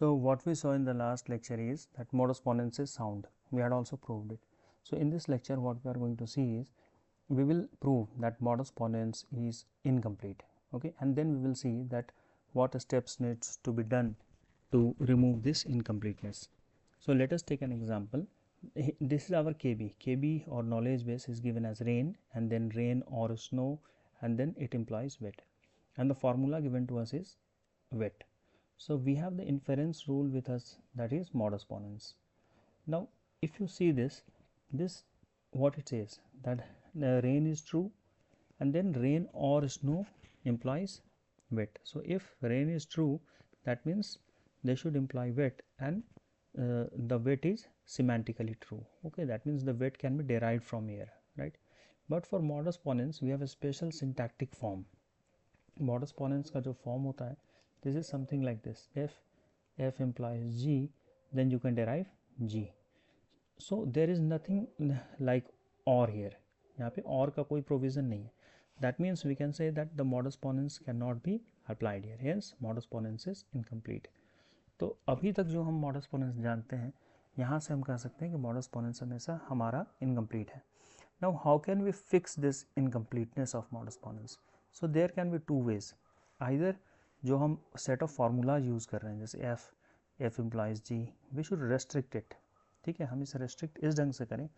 So what we saw in the last lecture is that modus ponens is sound. We had also proved it. So in this lecture what we are going to see is we will prove that modus ponens is incomplete, okay, and then we will see that what steps needs to be done to remove this incompleteness. So let us take an example. This is our kb or knowledge base is given as rain, and then rain or snow, and then it implies wet, and the formula given to us is wet. So we have the inference rule with us, that is modus ponens. Now if you see this what it says, that the rain is true, and then rain or snow implies wet. So if rain is true, that means they should imply wet, and the wet is semantically true. Okay, that means the wet can be derived from here, right? But for modus ponens we have a special syntactic form. Modus ponens का जो form होता है, this is something like this: f implies g, then you can derive g. So there is nothing like or here. यहाँ पे or का कोई provision नहीं है. That means we can say that the modus ponens cannot be applied here. Hence modus ponens is incomplete. तो अभी तक जो हम modus ponens जानते हैं, यहाँ से हम कह सकते हैं कि modus ponens हमेशा हमारा incomplete है. Now how can we fix this incompleteness of modus ponens? So there can be two ways. Either जो हम set of formulas use कर रहे हैं, जैसे f implies g, we should restrict it. ठीक है, हम इसे restrict इस ढंग से करें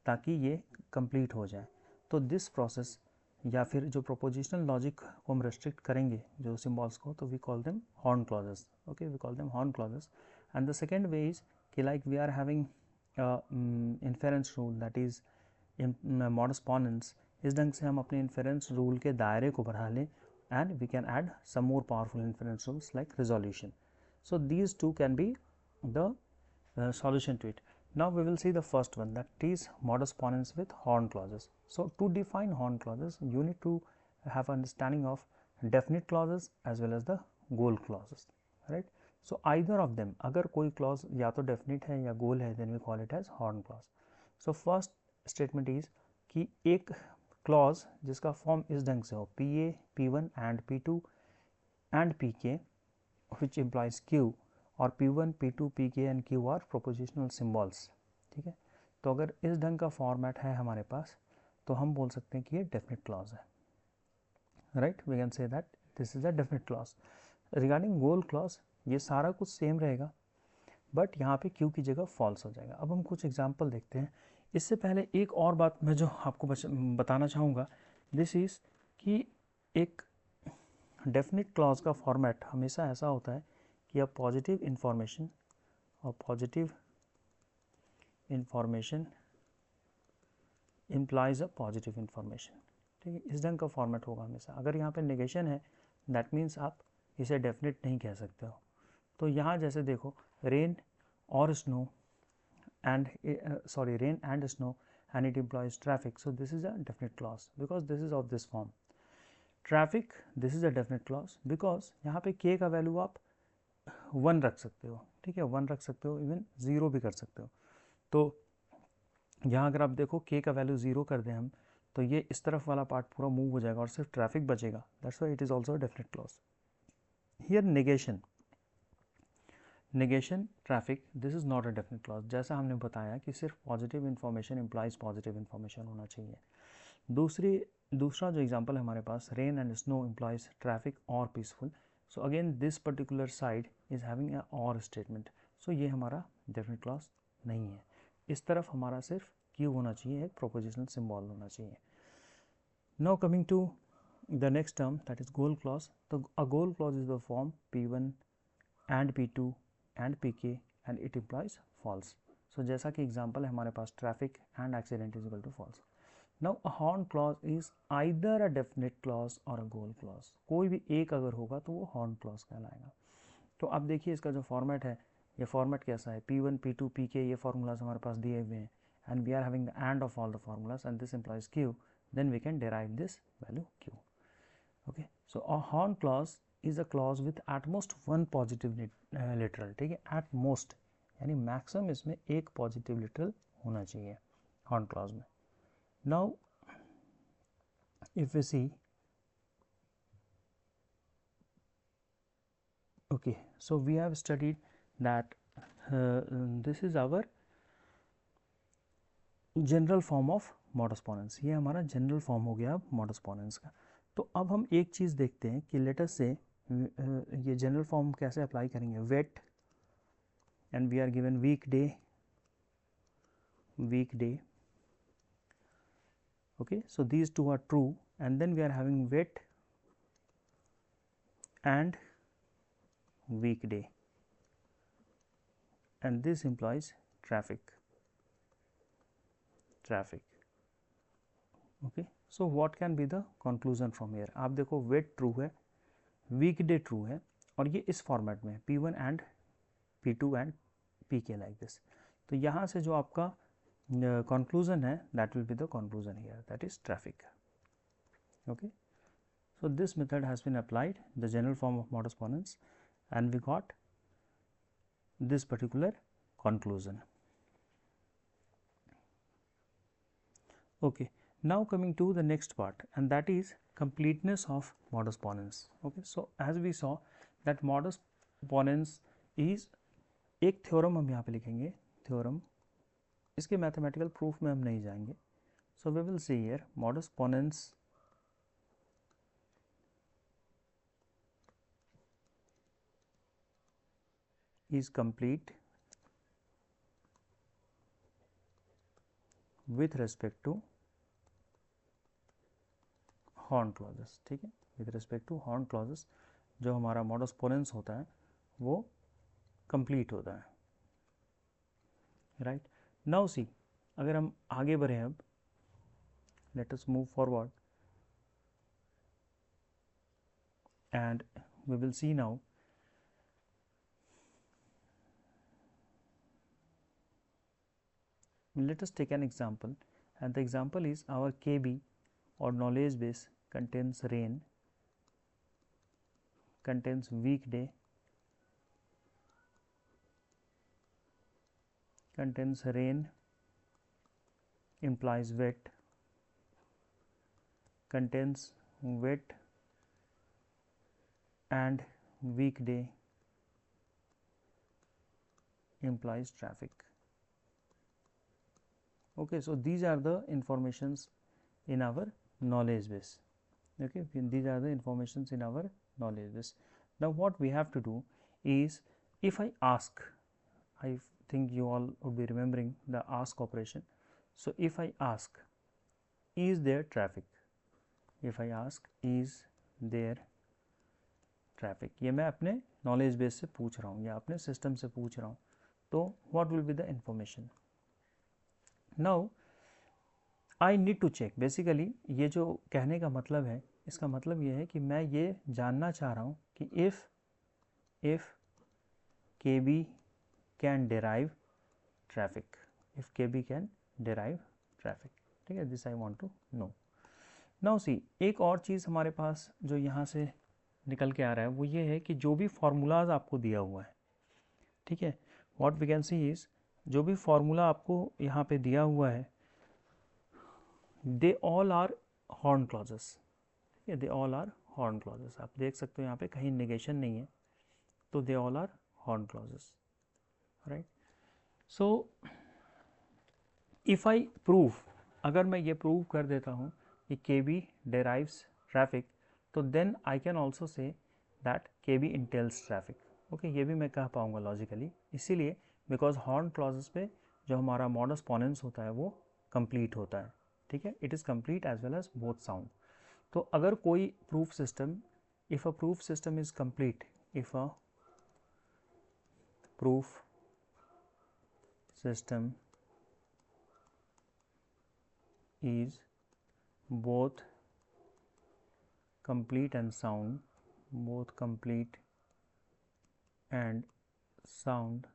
ताकि ये complete हो जाए. तो this process या फिर जो propositional logic को हम restrict करेंगे जो symbols को, तो we call them horn clauses. Okay, we call them horn clauses. And the second way is कि like we are having inference rule, that is modus ponens. इस ढंग से हम अपने इन्फेरेंस रूल के दायरे को बढ़ा लें, and we can add some more powerful inference rules like resolution. So these two can be the solution to it. Now we will see the first one, that is modus ponens with horn clauses. So to define horn clauses you need to have understanding of definite clauses as well as the goal clauses, right? So either of them, अगर कोई clause या तो definite है या goal है, then we call it as horn clause. So first statement is कि एक clause जिसका फॉर्म इस ढंग से हो, PA, P1 and P2 and PK which implies Q, और P1, P2, PK and Q are propositional symbols. ठीक है, तो अगर इस ढंग का फॉर्मेट है हमारे पास, तो हम बोल सकते हैं कि ये डेफिनेट क्लॉज है, right? We can say that this is a definite clause. Regarding goal clause ये सारा कुछ सेम रहेगा, बट यहाँ पे क्यू की जगह फॉल्स हो जाएगा. अब हम कुछ एग्जाम्पल देखते हैं. इससे पहले एक और बात मैं जो आपको बताना चाहूँगा, दिस इज़ कि एक डेफिनेट क्लॉज का फॉर्मेट हमेशा ऐसा होता है कि अब पॉजिटिव इन्फॉर्मेशन और positive information implies a positive information. ठीक है, इस ढंग का फॉर्मेट होगा हमेशा. अगर यहाँ पे नेगेशन है, दैट मीन्स आप इसे डेफिनेट नहीं कह सकते हो. तो यहाँ जैसे देखो, रेन और snow and rain and snow, and it implies traffic. So this is a definite clause because this is of this form. Traffic, this is a definite clause because यहाँ पे k का वैल्यू आप 1 रख सकते हो. ठीक है, 1 रख सकते हो, इवन 0 भी कर सकते हो. तो यहाँ अगर आप देखो k का वैल्यू 0 कर दें हम, तो ये इस तरफ वाला पार्ट पूरा मूव हो जाएगा और सिर्फ ट्रैफिक बचेगा. That's why it is also definite clause. Here negation traffic, this is not a definite clause. जैसा हमने बताया कि सिर्फ positive information implies positive information होना चाहिए. दूसरा जो एग्जांपल है हमारे पास, rain and snow implies traffic और peaceful. So again this particular side is having a और स्टेटमेंट. सो ये हमारा डेफिनेट क्लॉज नहीं है. इस तरफ हमारा सिर्फ क्यू होना चाहिए, एक प्रोपोजिशनल सिंबल होना चाहिए. Now coming to the next term, that is goal clause. तो a goal clause is the form P1 and P2 and PK and it implies false. So जैसा कि एग्जाम्पल है हमारे पास, traffic and accident is equal to false. Now a horn clause is either a definite clause or a goal clause. कोई भी एक अगर होगा तो वो horn clause कहलाएगा. तो अब देखिए इसका जो फॉर्मेट है, ये फॉर्मेट कैसा है, P1, P2, PK, ये फॉर्मूलाज हमारे पास दिए हुए हैं, and we are having the and of all the formulas and this implies Q, then we can derive this value Q. Okay, so a horn clause is a clause with at most one positive literal. ठीक है, at most यानी maximum इसमें एक positive literal होना चाहिए horn clause में. Now if we see, okay, so we have studied that this is our general form of modus ponens. ये हमारा जनरल फॉर्म हो गया अब मॉडस पोनेंस का। तो अब हम एक चीज़ देखते हैं कि लेट अस से ये जनरल फॉर्म कैसे अप्लाई करेंगे। Wet and we are given weekday, okay, so these two are true, and then we are having wet and weekday, and this implies traffic, okay. So what can be the conclusion from here? आप देखो wet true है, weekday true है, और ये इस format में P1 and P2 and Pk like this। तो यहाँ से जो आपका conclusion है, that will be the conclusion here, that is traffic, okay. So this method has been applied, the general form of modus ponens, and we got this particular conclusion, okay. Now coming to the next part, and that is completeness of modus ponens, okay. So as we saw that modus ponens is एक theorem हम यहाँ पे लिखेंगे, theorem, इसके mathematical proof में हम नहीं जाएंगे। So we will see here modus ponens is complete with respect to horn clauses, ठीक है, with respect to horn clauses जो हमारा मॉडस पोनेंस होता है वो कंप्लीट होता है, राइट। नाउ सी, अगर हम आगे बढ़े अब, let us move forward and we will see now let us take an example, and the example is our KB or knowledge base contains rain, contains weekday, contains rain implies wet, contains wet and weekday implies traffic, okay. So these are the informations in our knowledge base, okay. These are the informations in our knowledge base. Now what we have to do is, if I ask, I think you all would be remembering the ask operation. So if I ask is there traffic, if I ask is there traffic, ये मैं अपने knowledge base से पूछ रहा हूँ या अपने system से पूछ रहा हूँ, तो what will be the information? Now I need to check, basically ये जो कहने का मतलब है, इसका मतलब ये है कि मैं ये जानना चाह रहा हूँ कि if KB can derive traffic, if KB can derive traffic, ठीक है, this I want to know. Now see, एक और चीज़ हमारे पास जो यहाँ से निकल के आ रहा है वो ये है कि जो भी फार्मूलाज आपको दिया हुआ है, ठीक है, what we can see is, जो भी फार्मूला आपको यहाँ पे दिया हुआ है, they all are Horn clauses, ठीक है, they all are Horn clauses. आप देख सकते हो यहाँ पे कहीं नेगेशन नहीं है, तो they all are Horn clauses, right. So if I prove, अगर मैं ये प्रूव कर देता हूँ कि KB derives ट्रैफिक, तो then I can also say that KB entails traffic, okay. ये भी मैं कह पाऊँगा लॉजिकली, इसीलिए बिकॉज हॉर्न क्लॉजेस पे जो हमारा मॉडस पोनेंस होता है वो कंप्लीट होता है, ठीक है, it is complete as well as both sound. तो अगर कोई proof system, if a proof system is complete, if a proof system is both complete and sound, both complete and sound,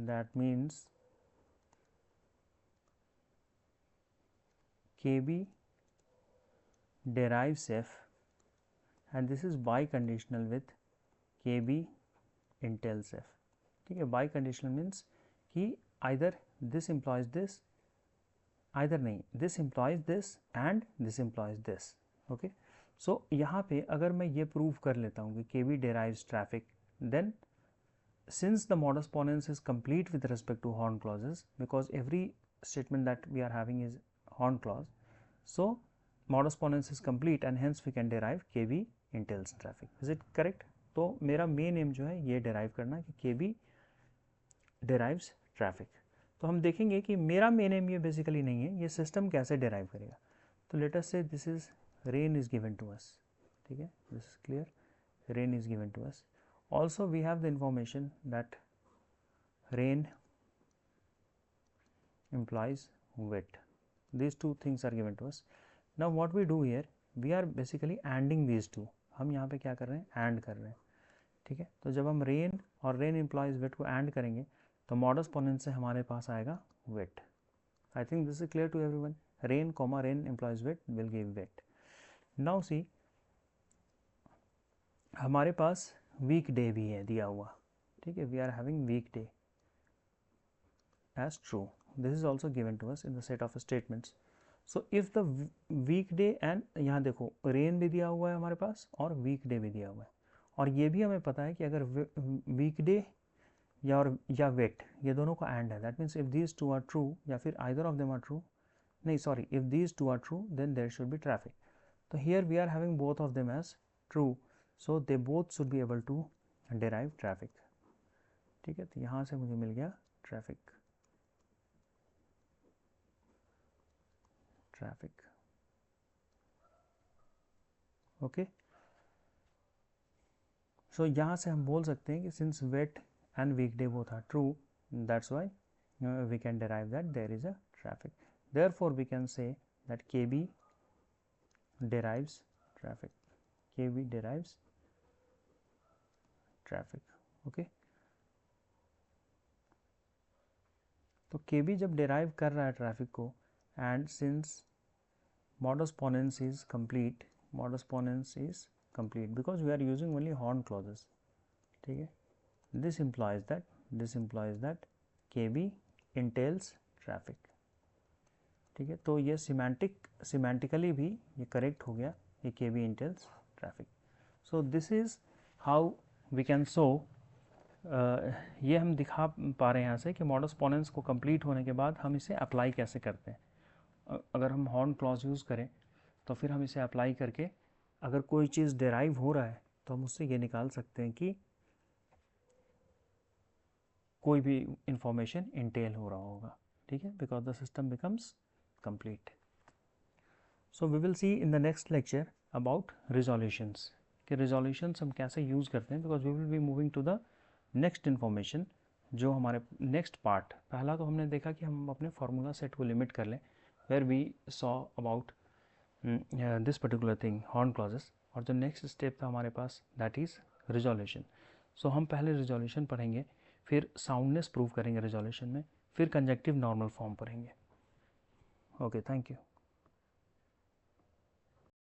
that means KB derives F, and this is biconditional with KB entails F, ठीक है। biconditional means कि either this implies this, either नहीं, this implies this and this implies this, okay. So यहाँ पे अगर मैं ये prove कर लेता हूँ कि KB derives traffic, then since the modus ponens is complete with respect to horn clauses, because every statement that we are having is horn clause, so modus ponens is complete and hence we can derive KB entails traffic. Is it correct? तो मेरा main M जो है ये derive करना कि KB derives traffic. तो हम देखेंगे कि मेरा मेन एम ये बेसिकली नहीं है, ये सिस्टम कैसे derive करेगा. तो let us say this is rain is given to us. ठीक है, this is clear. Rain is given to us. Also we have the information that rain implies wet. These two things are given to us. Now what we do here, we are basically ANDing these two. हम यहाँ पे क्या कर रहे हैं, AND कर रहे हैं. ठीक है, तो जब हम rain और rain implies wet को AND करेंगे तो modus ponens से हमारे पास आएगा wet. I think this is clear to everyone. Rain comma rain implies wet will give wet. Now see, हमारे पास weekday भी है दिया हुआ. ठीक है, we are having weekday as true. This is also given to us in the set of statements. So if the weekday and यहाँ देखो rain भी दिया हुआ है हमारे पास और weekday भी दिया हुआ है, और ये भी हमें पता है कि अगर weekday या wet ये दोनों का and है, that means if these two are true या फिर either of them are true, नहीं sorry, if these two are true then there should be traffic. So here we are having both of them as true, so they both should be able to derive traffic. ठीक है, तो यहाँ से मुझे मिल गया traffic. Okay, सो यहाँ से हम बोल सकते हैं कि since wet and weekday both are true, that's why we can derive that there is a traffic. Therefore we can say that KB derives traffic. KB derives traffic. Okay, तो KB जब derive कर रहा है traffic को, and since modus ponens is complete, modus ponens is complete because we are using only horn clauses. ठीक है, this implies that KB entails traffic. ठीक है, तो ये semantically भी ये करेक्ट हो गया, ये KB entails traffic. So this is how we can show, ये हम दिखा पा रहे हैं यहाँ से कि modus ponens को complete होने के बाद हम इसे अप्लाई कैसे करते हैं. अगर हम हॉर्न क्लॉज यूज़ करें तो फिर हम इसे अप्लाई करके अगर कोई चीज़ डेराइव हो रहा है तो हम उससे ये निकाल सकते हैं कि कोई भी इंफॉर्मेशन इंटेल हो रहा होगा. ठीक है, because the system becomes complete. So we will see in the next lecture about resolutions, कि रिजोल्यूशंस हम कैसे यूज़ करते हैं, because we will be moving to the next information जो हमारे नेक्स्ट पार्ट. पहला तो हमने देखा कि हम अपने फार्मूला सेट को लिमिट कर लें, where we saw about this particular thing, horn clauses, और जो नेक्स्ट स्टेप था हमारे पास that is resolution. So हम पहले resolution पढ़ेंगे, फिर साउंडनेस प्रूव करेंगे resolution में, फिर कंजक्टिव नॉर्मल फॉर्म पढ़ेंगे. Okay, thank you.